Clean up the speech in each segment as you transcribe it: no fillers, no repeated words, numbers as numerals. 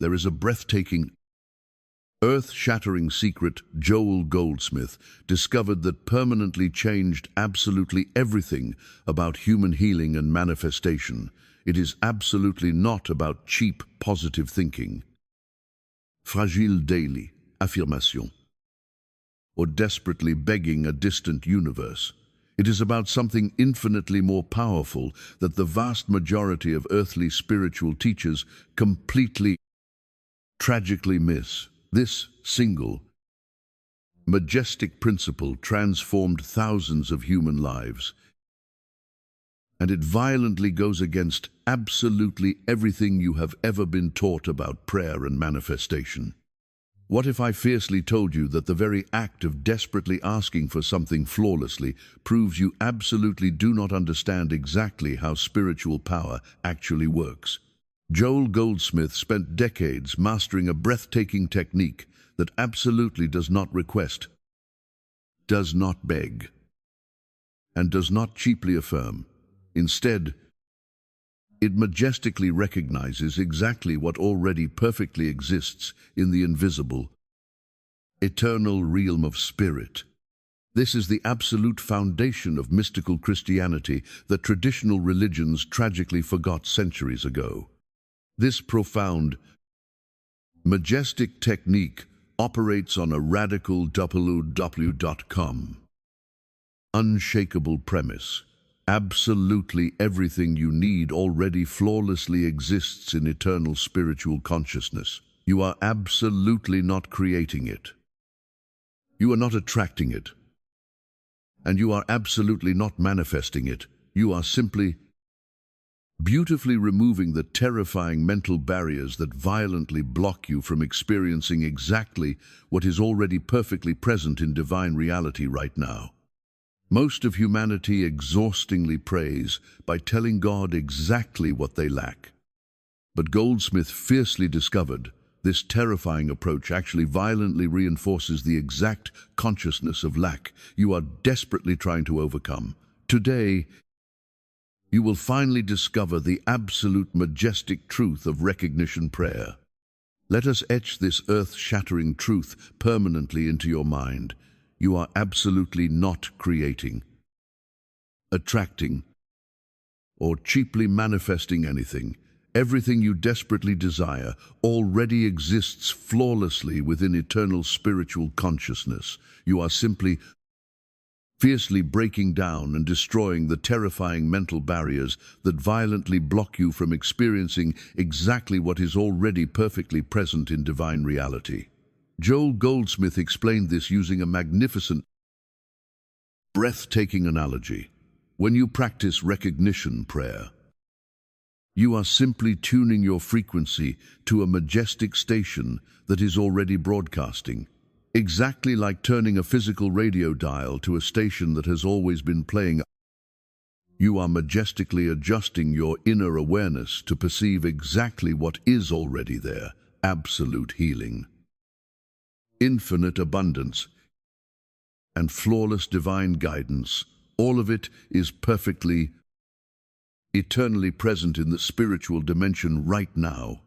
there is a breathtaking, earth-shattering secret. Joel Goldsmith discovered that permanently changed absolutely everything about human healing and manifestation. It is absolutely not about cheap, positive thinking, fragile daily affirmation, or desperately begging a distant universe. It is about something infinitely more powerful that the vast majority of earthly spiritual teachers completely, tragically miss. This single, majestic principle transformed thousands of human lives, and it violently goes against absolutely everything you have ever been taught about prayer and manifestation. What if I fiercely told you that the very act of desperately asking for something flawlessly proves you absolutely do not understand exactly how spiritual power actually works? Joel Goldsmith spent decades mastering a breathtaking technique that absolutely does not request, does not beg, and does not cheaply affirm. Instead, it majestically recognizes exactly what already perfectly exists in the invisible, eternal realm of spirit. This is the absolute foundation of mystical Christianity that traditional religions tragically forgot centuries ago. This profound, majestic technique operates on a radical www.com unshakable premise. Absolutely everything you need already flawlessly exists in eternal spiritual consciousness. You are absolutely not creating it. You are not attracting it. And you are absolutely not manifesting it. You are simply beautifully removing the terrifying mental barriers that violently block you from experiencing exactly what is already perfectly present in divine reality right now. Most of humanity exhaustingly prays by telling God exactly what they lack. But Goldsmith fiercely discovered this terrifying approach actually violently reinforces the exact consciousness of lack you are desperately trying to overcome. Today, you will finally discover the absolute majestic truth of recognition prayer. Let us etch this earth-shattering truth permanently into your mind. You are absolutely not creating, attracting, or cheaply manifesting anything. Everything you desperately desire already exists flawlessly within eternal spiritual consciousness. You are simply fiercely breaking down and destroying the terrifying mental barriers that violently block you from experiencing exactly what is already perfectly present in divine reality. Joel Goldsmith explained this using a magnificent, breathtaking analogy. When you practice recognition prayer, you are simply tuning your frequency to a majestic station that is already broadcasting. Exactly like turning a physical radio dial to a station that has always been playing, you are majestically adjusting your inner awareness to perceive exactly what is already there: absolute healing, infinite abundance, and flawless divine guidance. All of it is perfectly, eternally present in the spiritual dimension right now.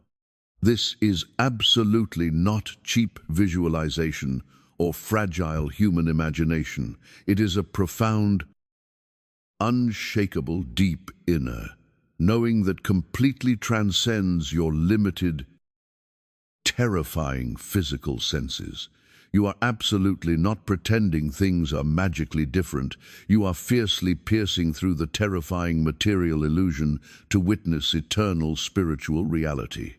This is absolutely not cheap visualization or fragile human imagination. It is a profound, unshakable, deep inner knowing that completely transcends your limited, terrifying physical senses. You are absolutely not pretending things are magically different. You are fiercely piercing through the terrifying material illusion to witness eternal spiritual reality.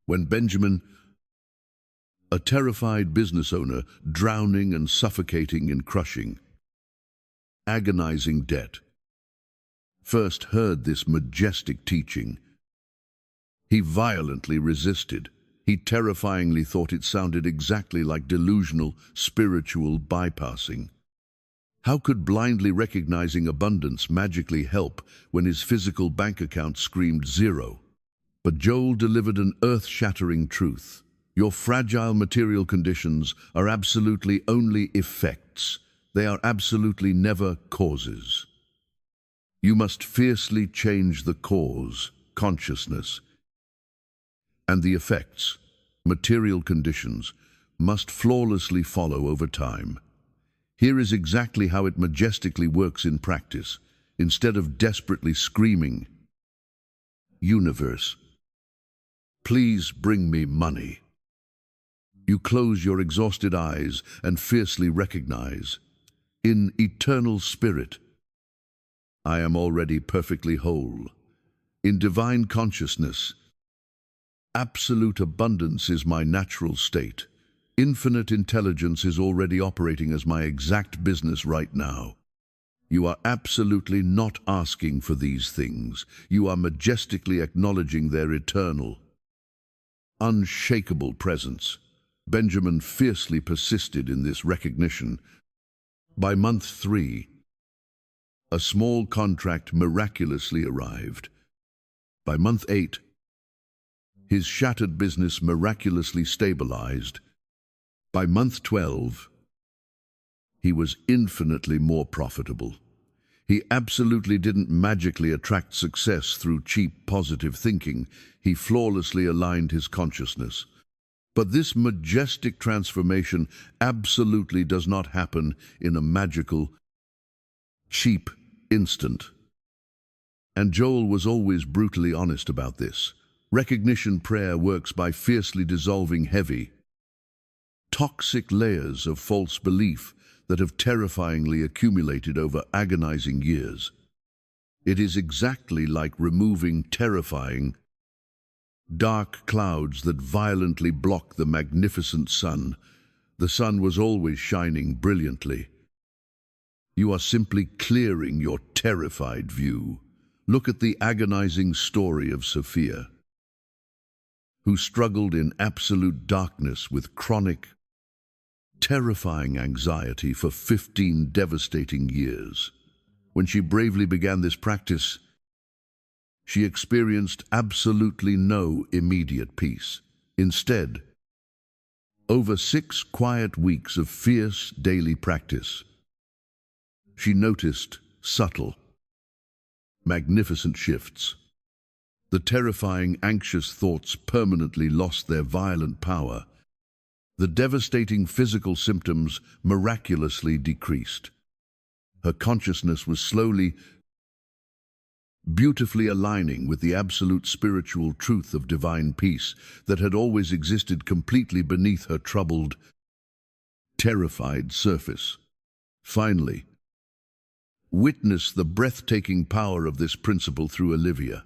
When Benjamin, a terrified business owner drowning and suffocating in crushing, agonizing debt, first heard this majestic teaching, he violently resisted. He terrifyingly thought it sounded exactly like delusional, spiritual bypassing. How could blindly recognizing abundance magically help when his physical bank account screamed zero? But Joel delivered an earth-shattering truth. Your fragile material conditions are absolutely only effects. They are absolutely never causes. You must fiercely change the cause, consciousness, And the effects, material conditions, must flawlessly follow over time. Here is exactly how it majestically works in practice. Instead of desperately screaming, "Universe, please bring me money," you close your exhausted eyes and fiercely recognize, in eternal spirit, I am already perfectly whole. In divine consciousness, absolute abundance is my natural state. Infinite intelligence is already operating as my exact business right now. You are absolutely not asking for these things. You are majestically acknowledging their eternal, unshakable presence. Benjamin fiercely persisted in this recognition. By month 3, a small contract miraculously arrived. By month 8, his shattered business miraculously stabilized. By month 12, he was infinitely more profitable. He absolutely didn't magically attract success through cheap positive thinking. He flawlessly aligned his consciousness. But this majestic transformation absolutely does not happen in a magical, cheap instant. And Joel was always brutally honest about this. Recognition prayer works by fiercely dissolving heavy, toxic layers of false belief that have terrifyingly accumulated over agonizing years. It is exactly like removing terrifying, dark clouds that violently block the magnificent sun. The sun was always shining brilliantly. You are simply clearing your terrified view. Look at the agonizing story of Sophia, who struggled in absolute darkness with chronic, terrifying anxiety for 15 devastating years. When she bravely began this practice, she experienced absolutely no immediate peace. Instead, over 6 quiet weeks of fierce daily practice, she noticed subtle, magnificent shifts. The terrifying, anxious thoughts permanently lost their violent power. The devastating physical symptoms miraculously decreased. Her consciousness was slowly, beautifully aligning with the absolute spiritual truth of divine peace that had always existed completely beneath her troubled, terrified surface. Finally, witness the breathtaking power of this principle through Olivia,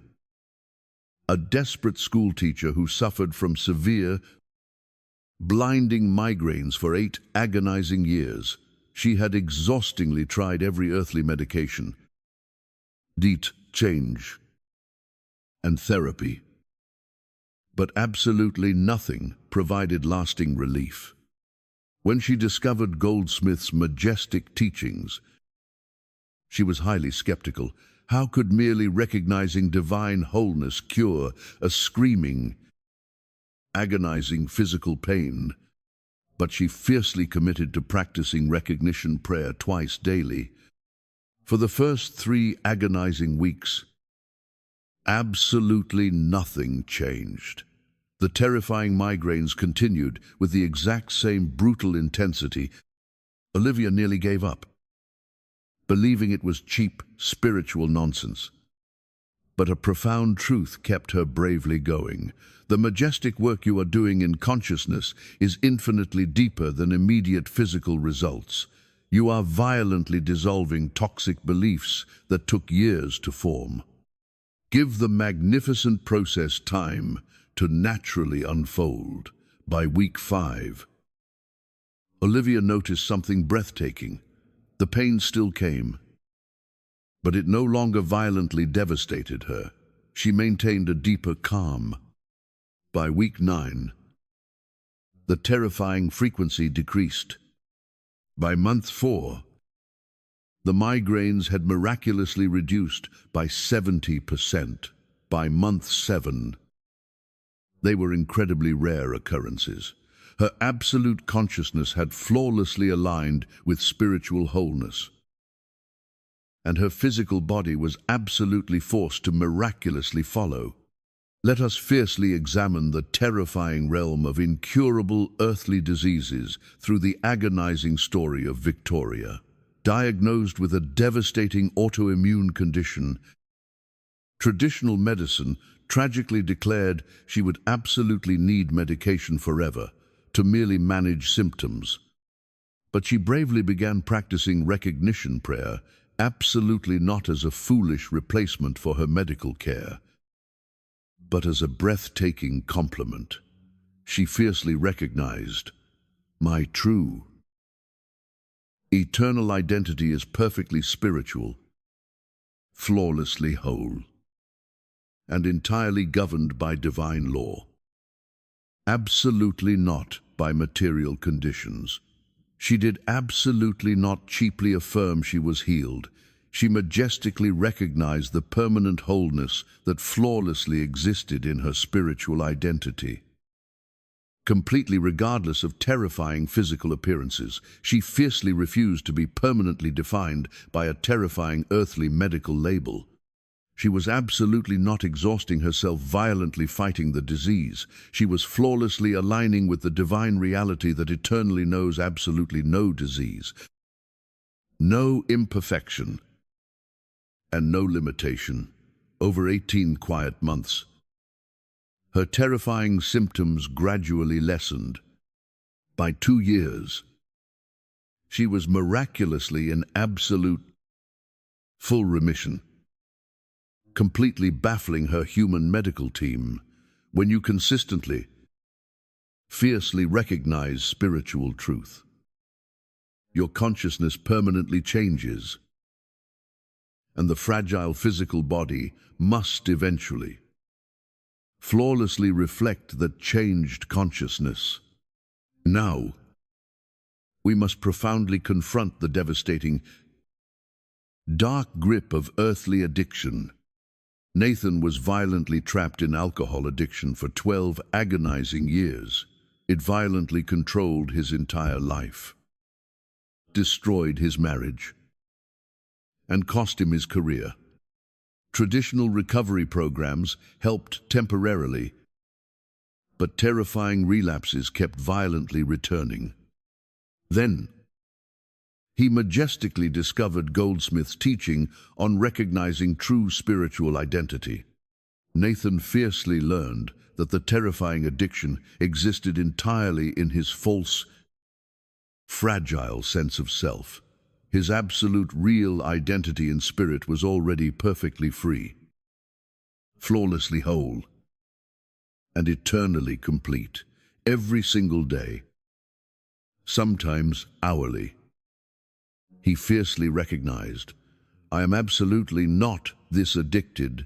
a desperate schoolteacher who suffered from severe, blinding migraines for 8 agonizing years. She had exhaustingly tried every earthly medication, diet, change, and therapy, but absolutely nothing provided lasting relief. When she discovered Goldsmith's majestic teachings, she was highly skeptical. How could merely recognizing divine wholeness cure a screaming, agonizing physical pain? But she fiercely committed to practicing recognition prayer twice daily. For the first 3 agonizing weeks, absolutely nothing changed. The terrifying migraines continued with the exact same brutal intensity. Olivia nearly gave up, believing it was cheap, spiritual nonsense. But a profound truth kept her bravely going. The majestic work you are doing in consciousness is infinitely deeper than immediate physical results. You are violently dissolving toxic beliefs that took years to form. Give the magnificent process time to naturally unfold. By week 5, Olivia noticed something breathtaking. The pain still came, but it no longer violently devastated her. She maintained a deeper calm. By week 9, the terrifying frequency decreased. By month 4, the migraines had miraculously reduced by 70%. By month 7, they were incredibly rare occurrences. Her absolute consciousness had flawlessly aligned with spiritual wholeness, and her physical body was absolutely forced to miraculously follow. Let us fiercely examine the terrifying realm of incurable earthly diseases through the agonizing story of Victoria. Diagnosed with a devastating autoimmune condition, traditional medicine tragically declared she would absolutely need medication forever to merely manage symptoms. But she bravely began practicing recognition prayer, absolutely not as a foolish replacement for her medical care, but as a breathtaking complement. She fiercely recognized, "My true, eternal identity is perfectly spiritual, flawlessly whole, and entirely governed by divine law. Absolutely not by material conditions." She did absolutely not cheaply affirm she was healed. She majestically recognized the permanent wholeness that flawlessly existed in her spiritual identity. Completely regardless of terrifying physical appearances, she fiercely refused to be permanently defined by a terrifying earthly medical label. She was absolutely not exhausting herself violently fighting the disease. She was flawlessly aligning with the divine reality that eternally knows absolutely no disease, no imperfection, and no limitation. Over 18 quiet months, her terrifying symptoms gradually lessened. By 2 years, she was miraculously in absolute, full remission, completely baffling her human medical team. When you consistently, fiercely recognize spiritual truth, your consciousness permanently changes, and the fragile physical body must eventually flawlessly reflect that changed consciousness. Now, we must profoundly confront the devastating, dark grip of earthly addiction. Nathan was violently trapped in alcohol addiction for 12 agonizing years. It violently controlled his entire life, destroyed his marriage, and cost him his career. Traditional recovery programs helped temporarily, but terrifying relapses kept violently returning. Then, he majestically discovered Goldsmith's teaching on recognizing true spiritual identity. Nathan fiercely learned that the terrifying addiction existed entirely in his false, fragile sense of self. His absolute real identity and spirit was already perfectly free, flawlessly whole, and eternally complete. Every single day, sometimes hourly, he fiercely recognized, "I am absolutely not this addicted,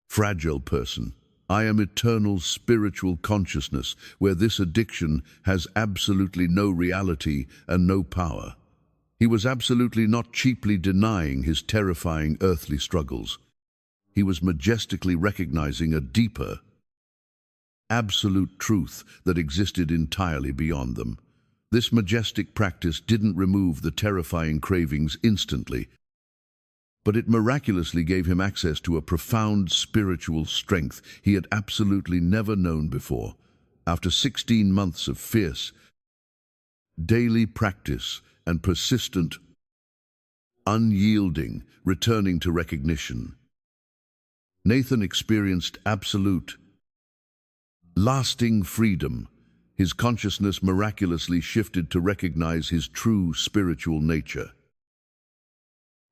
fragile person. I am eternal spiritual consciousness, where this addiction has absolutely no reality and no power." He was absolutely not cheaply denying his terrifying earthly struggles. He was majestically recognizing a deeper, absolute truth that existed entirely beyond them. This majestic practice didn't remove the terrifying cravings instantly, but it miraculously gave him access to a profound spiritual strength he had absolutely never known before. After 16 months of fierce, daily practice and persistent, unyielding, returning to recognition, Nathan experienced absolute, lasting freedom. His consciousness miraculously shifted to recognize his true spiritual nature,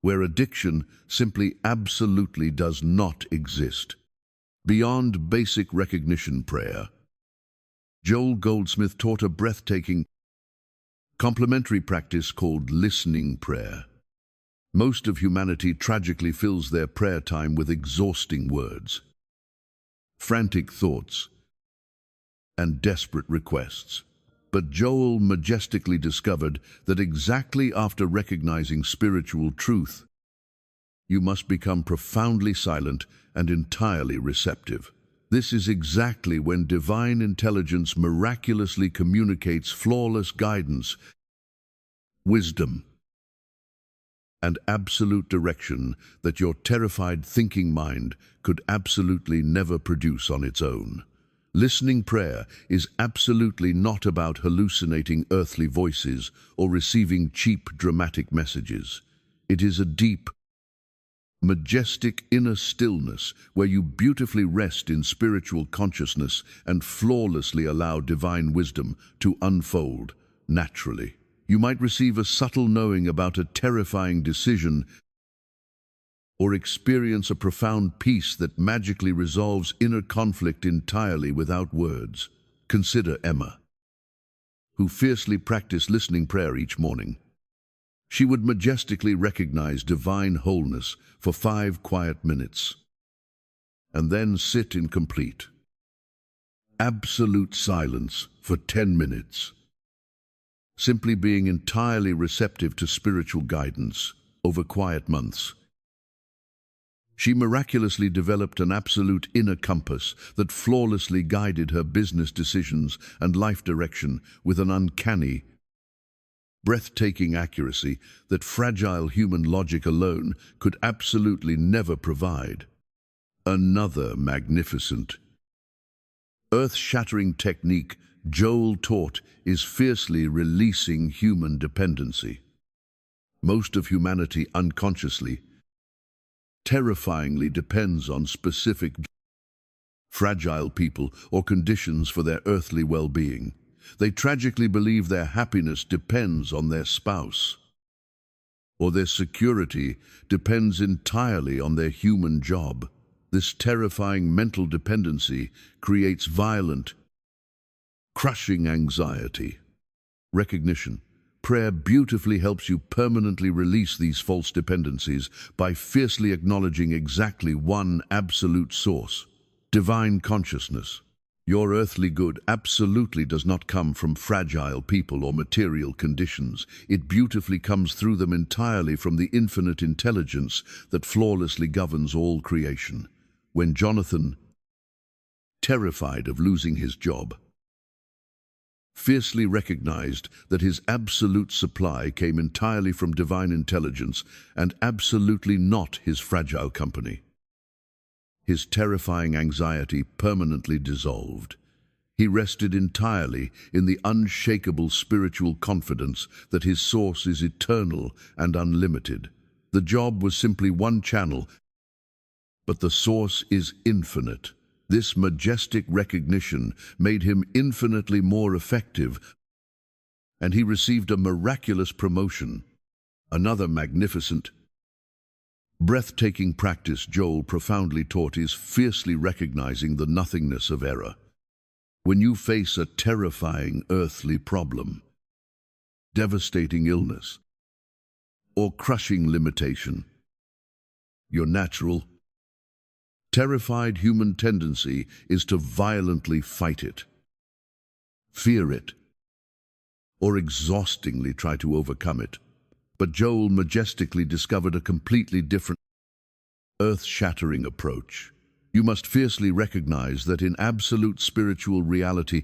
where addiction simply absolutely does not exist. Beyond basic recognition prayer, Joel Goldsmith taught a breathtaking, complementary practice called listening prayer. Most of humanity tragically fills their prayer time with exhausting words, frantic thoughts, and desperate requests. But Joel majestically discovered that exactly after recognizing spiritual truth, you must become profoundly silent and entirely receptive. This is exactly when divine intelligence miraculously communicates flawless guidance, wisdom, and absolute direction that your terrified thinking mind could absolutely never produce on its own. Listening prayer is absolutely not about hallucinating earthly voices or receiving cheap dramatic messages. It is a deep, majestic inner stillness where you beautifully rest in spiritual consciousness and flawlessly allow divine wisdom to unfold naturally. You might receive a subtle knowing about a terrifying decision or experience a profound peace that magically resolves inner conflict entirely without words. Consider Emma, who fiercely practiced listening prayer each morning. She would majestically recognize divine wholeness for 5 quiet minutes, and then sit in complete, absolute silence for 10 minutes, simply being entirely receptive to spiritual guidance over quiet months. She miraculously developed an absolute inner compass that flawlessly guided her business decisions and life direction with an uncanny, breathtaking accuracy that fragile human logic alone could absolutely never provide. Another magnificent, earth-shattering technique Joel taught is fiercely releasing human dependency. Most of humanity unconsciously, terrifyingly depends on specific fragile people or conditions for their earthly well-being. They tragically believe their happiness depends on their spouse, or their security depends entirely on their human job. This terrifying mental dependency creates violent, crushing anxiety. Recognition. Prayer beautifully helps you permanently release these false dependencies by fiercely acknowledging exactly one absolute source: divine consciousness. Your earthly good absolutely does not come from fragile people or material conditions. It beautifully comes through them entirely from the infinite intelligence that flawlessly governs all creation. When Jonathan, terrified of losing his job, fiercely recognized that his absolute supply came entirely from divine intelligence and absolutely not his fragile company, his terrifying anxiety permanently dissolved. He rested entirely in the unshakable spiritual confidence that his source is eternal and unlimited. The job was simply one channel, but the source is infinite. This majestic recognition made him infinitely more effective, and he received a miraculous promotion. Another magnificent, breathtaking practice Joel profoundly taught is fiercely recognizing the nothingness of error. When you face a terrifying earthly problem, devastating illness, or crushing limitation, your natural, terrified human tendency is to violently fight it, fear it, or exhaustingly try to overcome it. But Joel majestically discovered a completely different, earth-shattering approach. You must fiercely recognize that in absolute spiritual reality,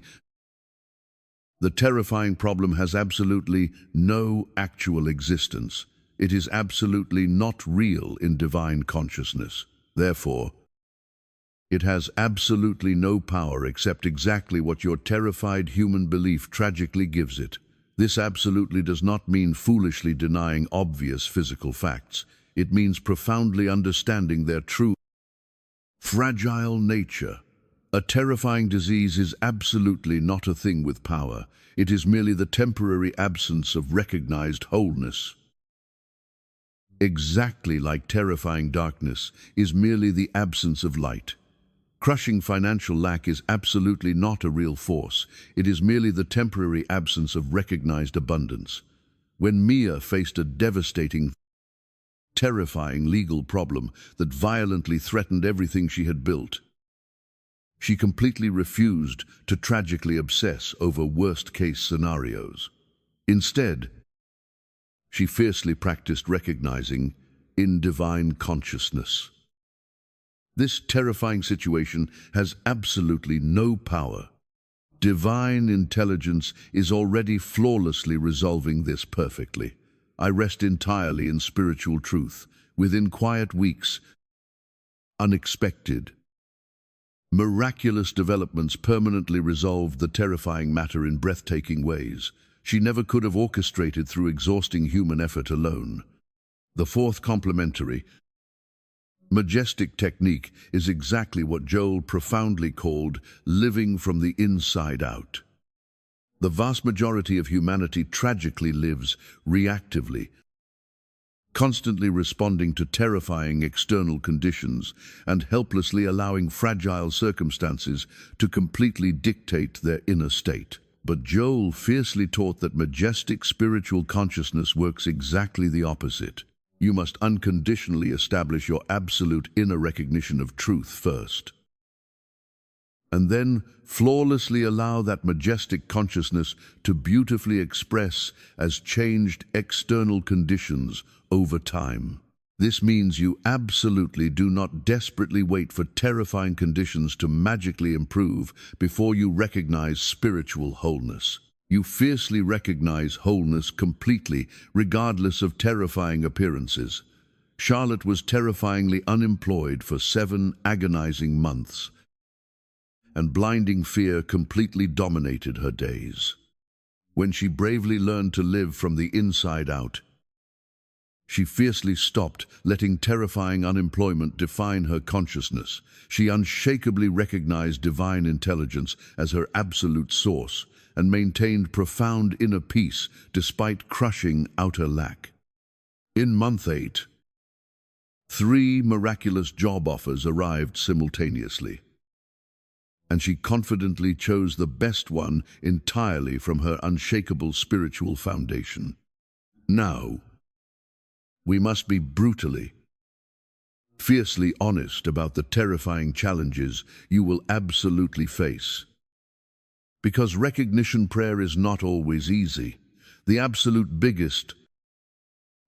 the terrifying problem has absolutely no actual existence. It is absolutely not real in divine consciousness. Therefore, it has absolutely no power except exactly what your terrified human belief tragically gives it. This absolutely does not mean foolishly denying obvious physical facts. It means profoundly understanding their true, fragile nature. A terrifying disease is absolutely not a thing with power. It is merely the temporary absence of recognized wholeness. Exactly like terrifying darkness is merely the absence of light. Crushing financial lack is absolutely not a real force. It is merely the temporary absence of recognized abundance. When Mia faced a devastating, terrifying legal problem that violently threatened everything she had built, she completely refused to tragically obsess over worst-case scenarios. Instead, she fiercely practiced recognizing in divine consciousness. This terrifying situation has absolutely no power. Divine intelligence is already flawlessly resolving this perfectly. I rest entirely in spiritual truth. Within quiet weeks, unexpected, miraculous developments permanently resolved the terrifying matter in breathtaking ways she never could have orchestrated through exhausting human effort alone. The fourth complementary, majestic technique is exactly what Joel profoundly called living from the inside out. The vast majority of humanity tragically lives reactively, constantly responding to terrifying external conditions and helplessly allowing fragile circumstances to completely dictate their inner state. But Joel fiercely taught that majestic spiritual consciousness works exactly the opposite. You must unconditionally establish your absolute inner recognition of truth first, and then flawlessly allow that majestic consciousness to beautifully express as changed external conditions over time. This means you absolutely do not desperately wait for terrifying conditions to magically improve before you recognize spiritual wholeness. You fiercely recognize wholeness completely, regardless of terrifying appearances. Charlotte was terrifyingly unemployed for 7 agonizing months, and blinding fear completely dominated her days. When she bravely learned to live from the inside out, she fiercely stopped letting terrifying unemployment define her consciousness. She unshakably recognized divine intelligence as her absolute source and maintained profound inner peace despite crushing outer lack. In month 8, 3 miraculous job offers arrived simultaneously, and she confidently chose the best one entirely from her unshakable spiritual foundation. Now, we must be brutally, fiercely honest about the terrifying challenges you will absolutely face. Because recognition prayer is not always easy. The absolute biggest,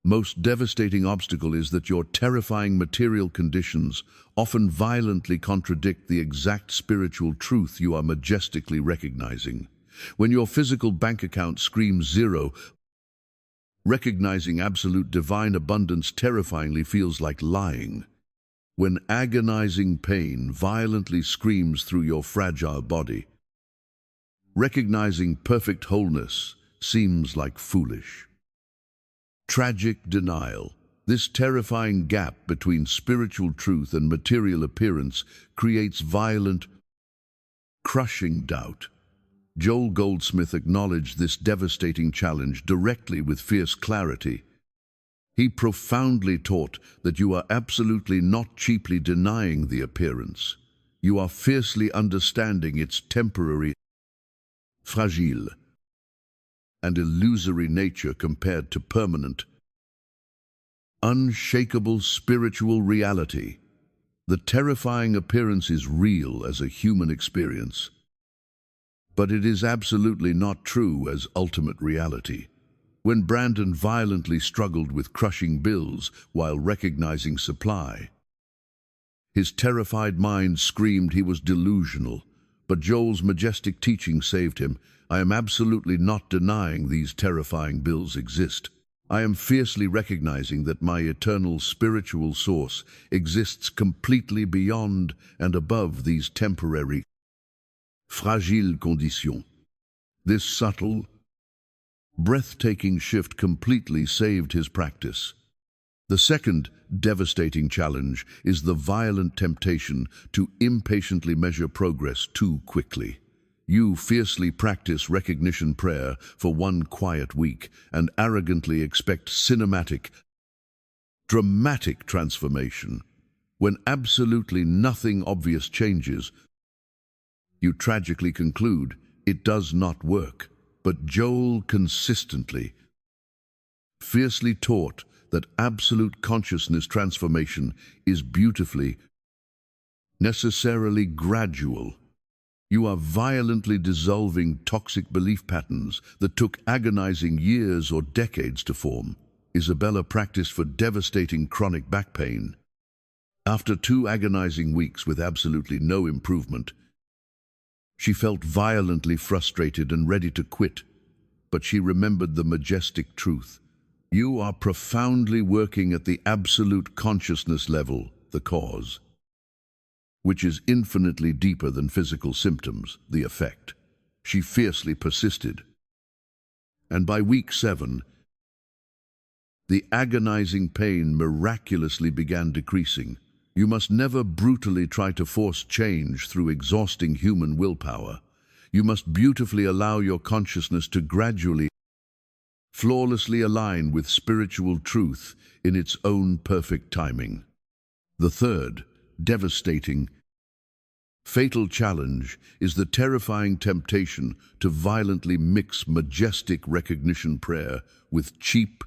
most devastating obstacle is that your terrifying material conditions often violently contradict the exact spiritual truth you are majestically recognizing. When your physical bank account screams zero, recognizing absolute divine abundance terrifyingly feels like lying. When agonizing pain violently screams through your fragile body, recognizing perfect wholeness seems like foolish. Tragic denial. This terrifying gap between spiritual truth and material appearance creates violent, crushing doubt. Joel Goldsmith acknowledged this devastating challenge directly with fierce clarity. He profoundly taught that you are absolutely not cheaply denying the appearance. You are fiercely understanding its temporary, fragile, and illusory nature compared to permanent, unshakable spiritual reality. The terrifying appearance is real as a human experience, but it is absolutely not true as ultimate reality. When Brandon violently struggled with crushing bills while recognizing supply, his terrified mind screamed he was delusional, but Joel's majestic teaching saved him. I am absolutely not denying these terrifying bills exist. I am fiercely recognizing that my eternal spiritual source exists completely beyond and above these temporary, fragile conditions. This subtle, breathtaking shift completely saved his practice. The second devastating challenge is the violent temptation to impatiently measure progress too quickly. You fiercely practice recognition prayer for 1 quiet week and arrogantly expect cinematic, dramatic transformation. When absolutely nothing obvious changes, you tragically conclude it does not work. But Joel consistently, fiercely taught that absolute consciousness transformation is beautifully, necessarily gradual. You are violently dissolving toxic belief patterns that took agonizing years or decades to form. Isabella practiced for devastating chronic back pain. After 2 agonizing weeks with absolutely no improvement, she felt violently frustrated and ready to quit, but she remembered the majestic truth. You are profoundly working at the absolute consciousness level, the cause, which is infinitely deeper than physical symptoms, the effect. She fiercely persisted. And by week 7, the agonizing pain miraculously began decreasing. You must never brutally try to force change through exhausting human willpower. You must beautifully allow your consciousness to gradually, flawlessly align with spiritual truth in its own perfect timing. The third, devastating, fatal challenge is the terrifying temptation to violently mix majestic recognition prayer with cheap,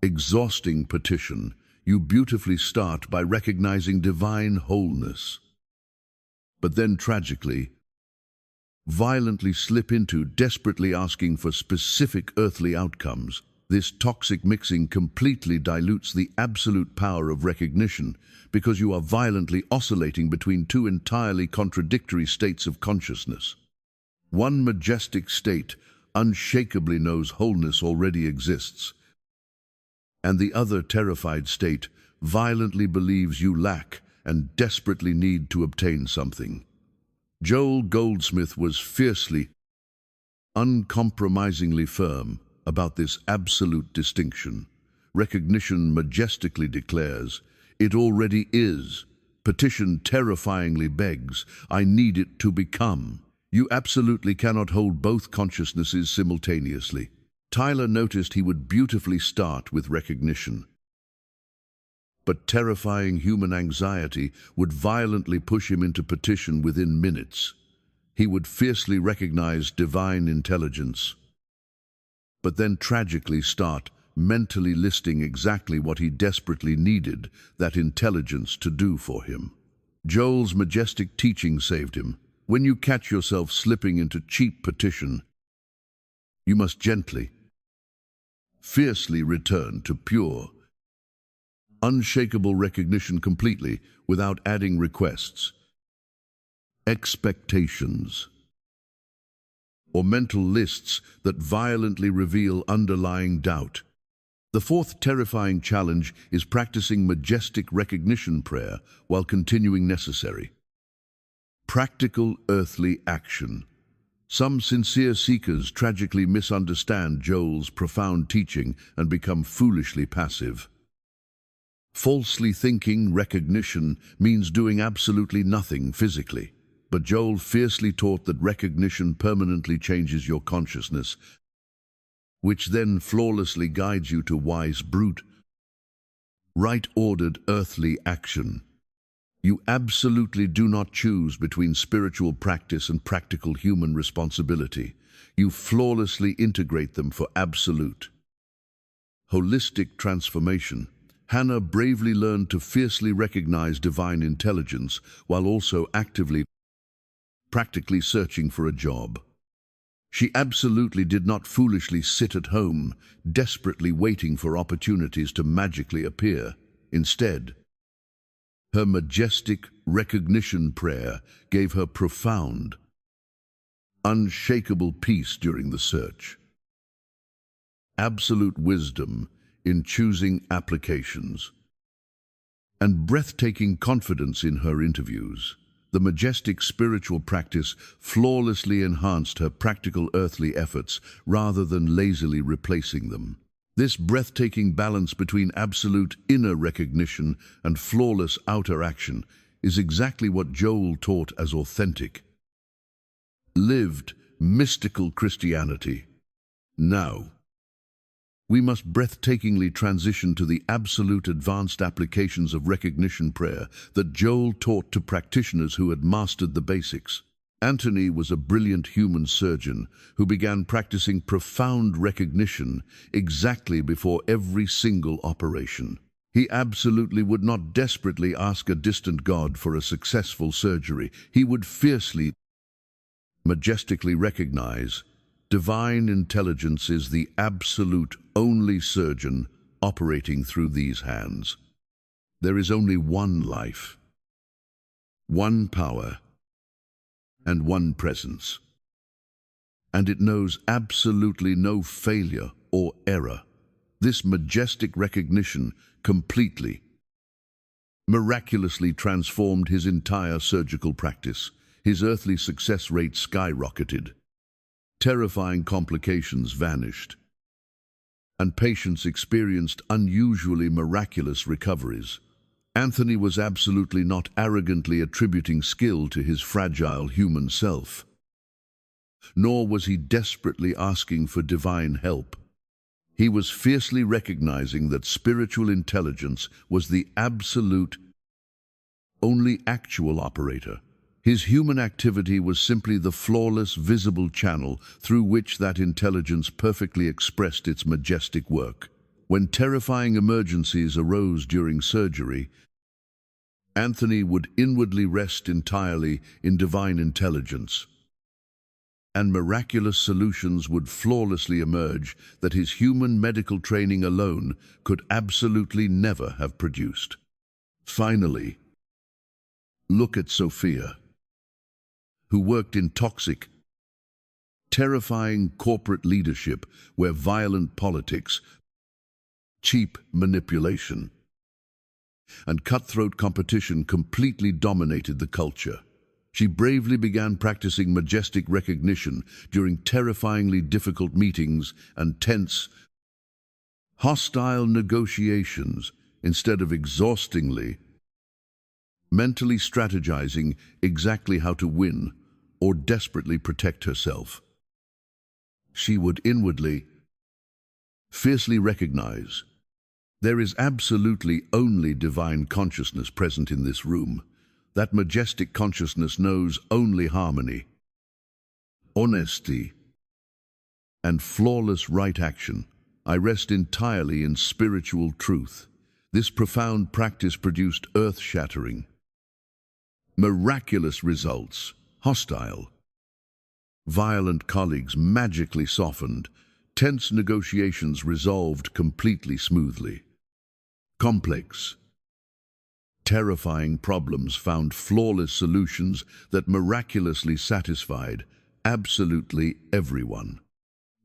exhausting petition. You beautifully start by recognizing divine wholeness, but then tragically, violently slip into desperately asking for specific earthly outcomes. This toxic mixing completely dilutes the absolute power of recognition because you are violently oscillating between two entirely contradictory states of consciousness. One majestic state unshakably knows wholeness already exists, and the other terrified state violently believes you lack and desperately need to obtain something. Joel Goldsmith was fiercely, uncompromisingly firm about this absolute distinction. Recognition majestically declares, "It already is." Petition terrifyingly begs, "I need it to become." You absolutely cannot hold both consciousnesses simultaneously. Tyler noticed he would beautifully start with recognition, but terrifying human anxiety would violently push him into petition within minutes. He would fiercely recognize divine intelligence, but then tragically start mentally listing exactly what he desperately needed that intelligence to do for him. Joel's majestic teaching saved him. When you catch yourself slipping into cheap petition, you must gently, fiercely return to pure, unshakable recognition completely without adding requests, expectations, or mental lists that violently reveal underlying doubt. The fourth terrifying challenge is practicing majestic recognition prayer while continuing necessary, practical earthly action. Some sincere seekers tragically misunderstand Joel's profound teaching and become foolishly passive. Falsely thinking recognition means doing absolutely nothing physically, but Joel fiercely taught that recognition permanently changes your consciousness, which then flawlessly guides you to wise brute, right-ordered earthly action. You absolutely do not choose between spiritual practice and practical human responsibility. You flawlessly integrate them for absolute, holistic transformation. Hannah bravely learned to fiercely recognize divine intelligence while also actively, practically searching for a job. She absolutely did not foolishly sit at home, desperately waiting for opportunities to magically appear. Instead, her majestic recognition prayer gave her profound, unshakable peace during the search, absolute wisdom in choosing applications, and breathtaking confidence in her interviews. The majestic spiritual practice flawlessly enhanced her practical earthly efforts rather than lazily replacing them. This breathtaking balance between absolute inner recognition and flawless outer action is exactly what Joel taught as authentic, lived, mystical Christianity. Now, we must breathtakingly transition to the absolute advanced applications of recognition prayer that Joel taught to practitioners who had mastered the basics. Anthony was a brilliant human surgeon who began practicing profound recognition exactly before every single operation. He absolutely would not desperately ask a distant god for a successful surgery. He would fiercely, majestically recognize divine intelligence is the absolute only surgeon operating through these hands. There is only one life, one power, and one presence, and it knows absolutely no failure or error. This majestic recognition completely, miraculously transformed his entire surgical practice. His earthly success rate skyrocketed. Terrifying complications vanished, and patients experienced unusually miraculous recoveries. Anthony was absolutely not arrogantly attributing skill to his fragile human self, nor was he desperately asking for divine help. He was fiercely recognizing that spiritual intelligence was the absolute, only actual operator. His human activity was simply the flawless, visible channel through which that intelligence perfectly expressed its majestic work. When terrifying emergencies arose during surgery, Anthony would inwardly rest entirely in divine intelligence, and miraculous solutions would flawlessly emerge that his human medical training alone could absolutely never have produced. Finally, look at Sophia, who worked in toxic, terrifying corporate leadership where violent politics, cheap manipulation, and cutthroat competition completely dominated the culture. She bravely began practicing majestic recognition during terrifyingly difficult meetings and tense, hostile negotiations instead of exhaustingly, mentally strategizing exactly how to win or desperately protect herself. She would inwardly, fiercely recognize, there is absolutely only divine consciousness present in this room. That majestic consciousness knows only harmony, honesty, and flawless right action. I rest entirely in spiritual truth. This profound practice produced earth-shattering, miraculous results. Hostile, violent colleagues magically softened. Tense negotiations resolved completely smoothly. Complex, terrifying problems found flawless solutions that miraculously satisfied absolutely everyone.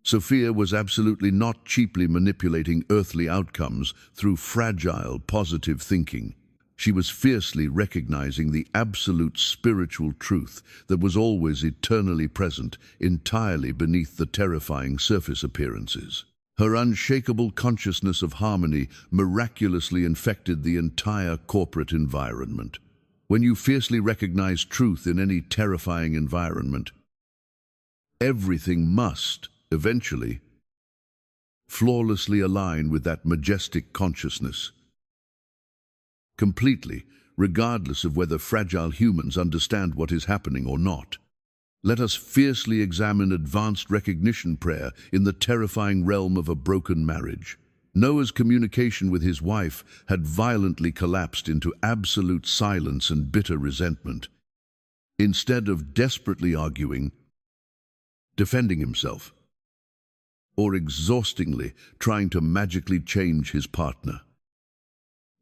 Sophia was absolutely not cheaply manipulating earthly outcomes through fragile, positive thinking. She was fiercely recognizing the absolute spiritual truth that was always eternally present, entirely beneath the terrifying surface appearances. Her unshakable consciousness of harmony miraculously infected the entire corporate environment. When you fiercely recognize truth in any terrifying environment, everything must, eventually, flawlessly align with that majestic consciousness. Completely, regardless of whether fragile humans understand what is happening or not. Let us fiercely examine advanced recognition prayer in the terrifying realm of a broken marriage. Noah's communication with his wife had violently collapsed into absolute silence and bitter resentment. Instead of desperately arguing, defending himself, or exhaustingly trying to magically change his partner,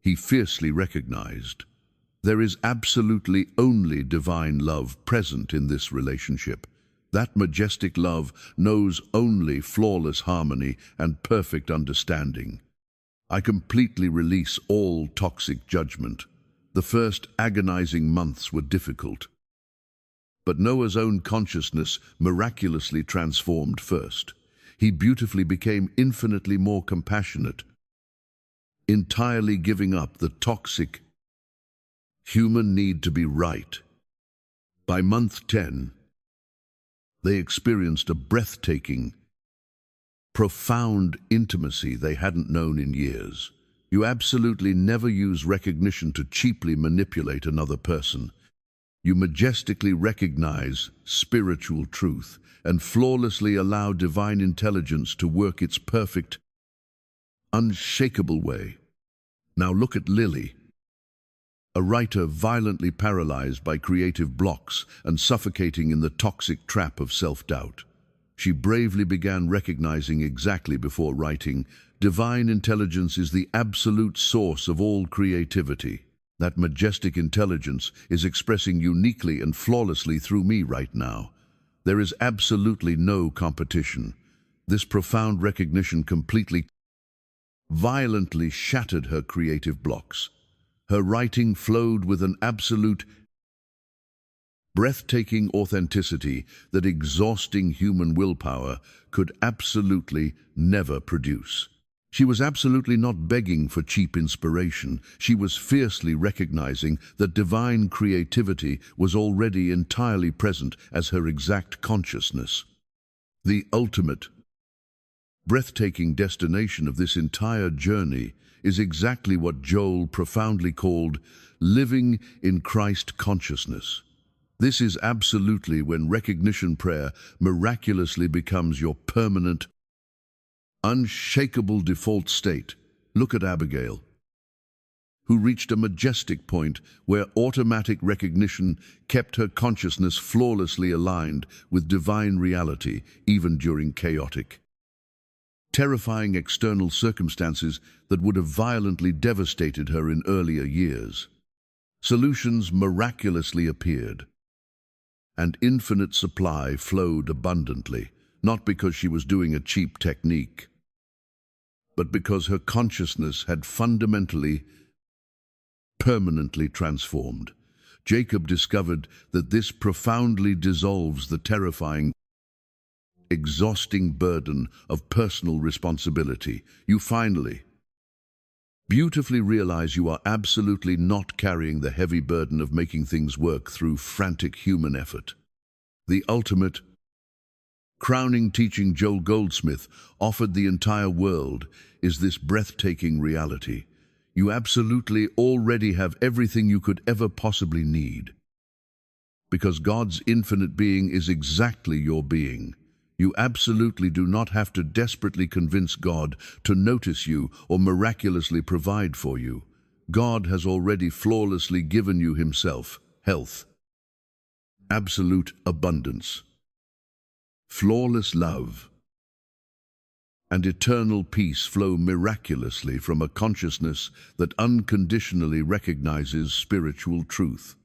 he fiercely recognized there is absolutely only divine love present in this relationship. That majestic love knows only flawless harmony and perfect understanding. I completely release all toxic judgment. The first agonizing months were difficult, but Noah's own consciousness miraculously transformed first. He beautifully became infinitely more compassionate, entirely giving up the toxic human need to be right. By month 10, they experienced a breathtaking, profound intimacy they hadn't known in years. You absolutely never use recognition to cheaply manipulate another person. You majestically recognize spiritual truth and flawlessly allow divine intelligence to work its perfect, unshakable way. Now look at Lily, a writer violently paralyzed by creative blocks and suffocating in the toxic trap of self-doubt. She bravely began recognizing exactly before writing, divine intelligence is the absolute source of all creativity. That majestic intelligence is expressing uniquely and flawlessly through me right now. There is absolutely no competition. This profound recognition completely violently shattered her creative blocks. Her writing flowed with an absolute, breathtaking authenticity that exhausting human willpower could absolutely never produce. She was absolutely not begging for cheap inspiration. She was fiercely recognizing that divine creativity was already entirely present as her exact consciousness. The ultimate, breathtaking destination of this entire journey is exactly what Joel profoundly called living in Christ consciousness. This is absolutely when recognition prayer miraculously becomes your permanent, unshakable default state. Look at Abigail, who reached a majestic point where automatic recognition kept her consciousness flawlessly aligned with divine reality, even during chaotic, terrifying external circumstances that would have violently devastated her in earlier years. Solutions miraculously appeared, and infinite supply flowed abundantly, not because she was doing a cheap technique, but because her consciousness had fundamentally, permanently transformed. Jacob discovered that this profoundly dissolves the terrifying, exhausting burden of personal responsibility. You finally, beautifully realize you are absolutely not carrying the heavy burden of making things work through frantic human effort. The ultimate, crowning teaching Joel Goldsmith offered the entire world is this breathtaking reality. You absolutely already have everything you could ever possibly need. Because God's infinite being is exactly your being. You absolutely do not have to desperately convince God to notice you or miraculously provide for you. God has already flawlessly given you Himself, health, absolute abundance, flawless love, and eternal peace flow miraculously from a consciousness that unconditionally recognizes spiritual truth.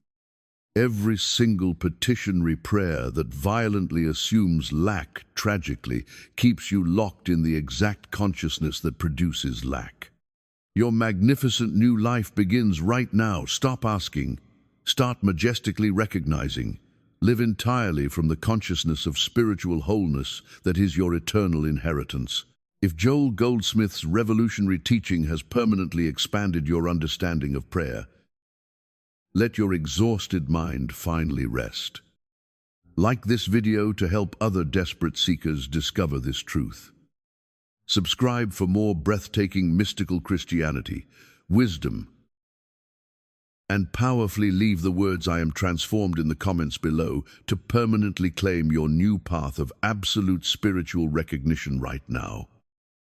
Every single petitionary prayer that violently assumes lack tragically keeps you locked in the exact consciousness that produces lack. Your magnificent new life begins right now. Stop asking. Start majestically recognizing. Live entirely from the consciousness of spiritual wholeness that is your eternal inheritance. If Joel Goldsmith's revolutionary teaching has permanently expanded your understanding of prayer, let your exhausted mind finally rest. Like this video to help other desperate seekers discover this truth. Subscribe for more breathtaking mystical Christianity, wisdom, and powerfully leave the words "I am transformed" in the comments below to permanently claim your new path of absolute spiritual recognition right now.